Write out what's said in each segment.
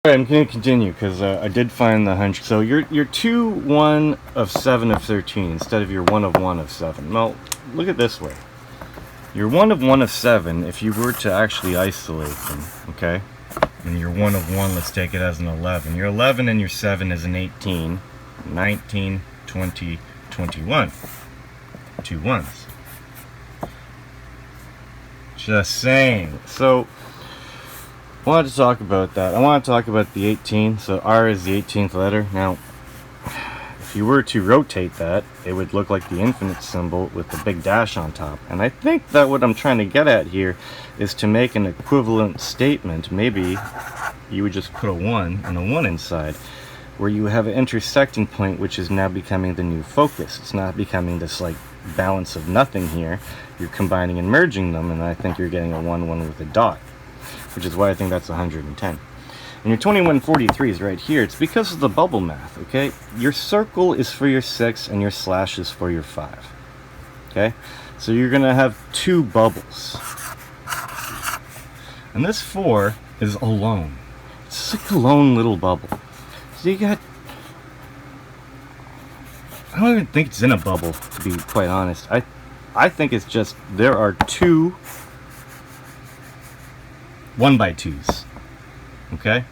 Alright, I'm going to continue because I did find the hunch. So you're 2, 1 of 7 of 13 instead of your 1 of 1 of 7. Well, look at it this way. You're 1 of 1 of 7 if you were to actually isolate them, okay? And you're 1 of 1, let's take it as an 11. Your 11 and your 7 is an 18, 19, 20, 21. 2 ones. Just saying. So, I wanted to talk about that. I want to talk about the 18. So R is the 18th letter. Now, if you were to rotate that, it would look like the infinite symbol with the big dash on top. And I think that what I'm trying to get at here is to make an equivalent statement. Maybe you would just put a 1 and a 1 inside, where you have an intersecting point, which is now becoming the new focus. It's not becoming this like balance of nothing here. You're combining and merging them, and I think you're getting a 1, 1 with a dot, which is why I think that's 110. And your 2143 is right here. It's because of the bubble math, okay? Your circle is for your 6 and your slash is for your 5, okay? So you're going to have 2 bubbles. And this 4 is alone. It's like a lone little bubble. So you got... I don't even think it's in a bubble, to be quite honest. I think it's just there are 2 1x2s, okay?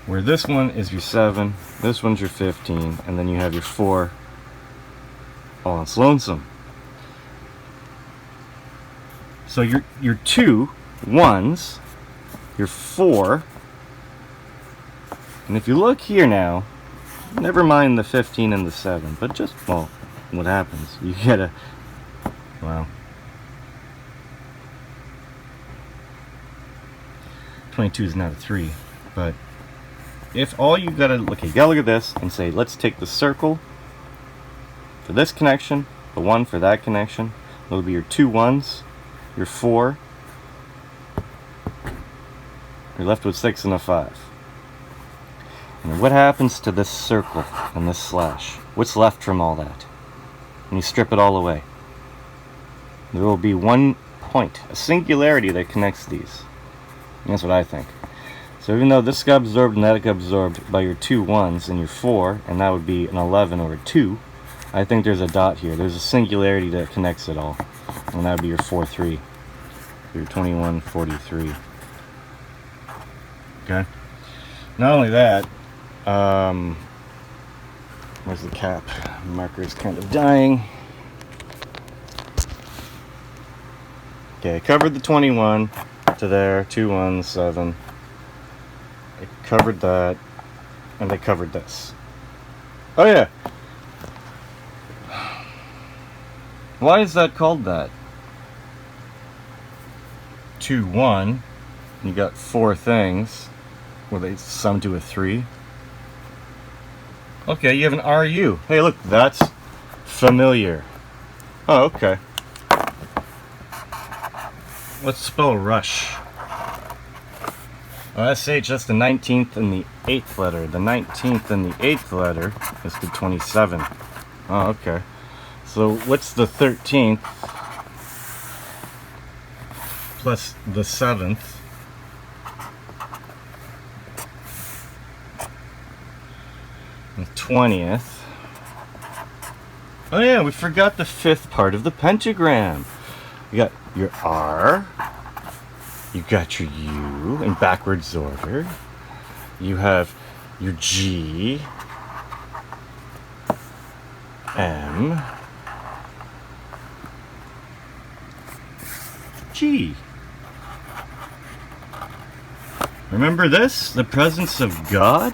Where this one is your 7, this one's your 15, and then you have your 4 all on its lonesome. So your 2 1s, your 4, and if you look here now, never mind the 15 and the 7, but just, well, what happens? You get a, wow. 22 is not a 3, but if all you gotta, okay, you gotta look at this and say, let's take the circle for this connection, the 1 for that connection, that'll be your 2 1s, your 4, you're left with 6 and a 5. And what happens to this circle and this slash? What's left from all that? When you strip it all away, there will be one point, a singularity that connects these. And that's what I think. So even though this got absorbed and that got absorbed by your 2 1s and your 4, and that would be an 11 or a 2, I think there's a dot here. There's a singularity that connects it all. And that would be your 4 3. Your 2143. Okay? Not only that, where's the cap? The marker is kind of dying. Okay, I covered the 21 to there, 2 1s, 7. I covered that, and I covered this. Oh yeah! Why is that called that? 2 1, you got 4 things. Well, they sum to a 3. Okay, you have an RU. Hey, look, that's familiar. Oh, okay. Let's spell rush. Well, SH, that's the 19th and the 8th letter. The 19th and the 8th letter is the 27. Oh, okay. So what's the 13th plus the 7th? The 20th. Oh yeah, we forgot the 5th part of the pentagram. You got your R, you got your U in backwards order, you have your G, M, G. Remember this? The presence of God?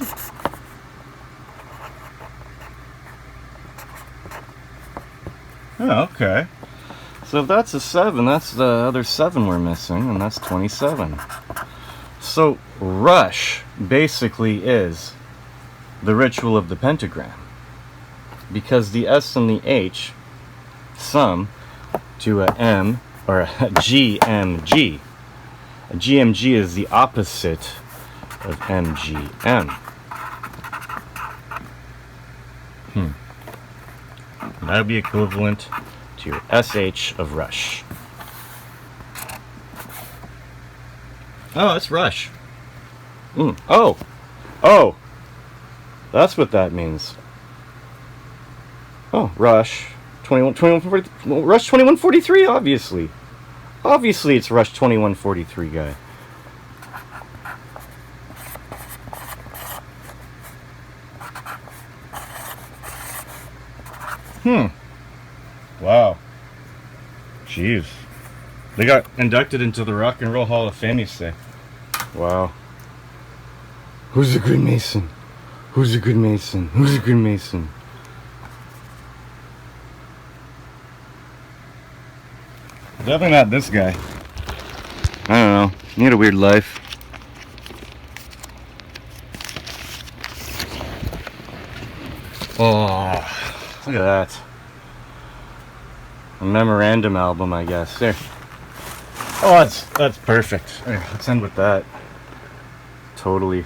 Oh, okay. So if that's a 7, that's the other 7 we're missing, and that's 27. So rush basically is the ritual of the pentagram, because the S and the H sum to a M, or a GMG. A GMG is the opposite of MGM. That would be equivalent to your SH of rush. Oh, it's rush. Oh! Oh! That's what that means. Oh, Rush. 2140, Rush 2143, obviously. Obviously it's Rush 2143 guy. Wow. Jeez. They got inducted into the Rock and Roll Hall of Fame, you say. Wow. Who's a good Mason? Who's a good Mason? Who's a good Mason? Definitely not this guy. I don't know. He had a weird life. Oh, look at that. A memorandum album, I guess. There. Oh, that's perfect. There, let's end with that. Totally.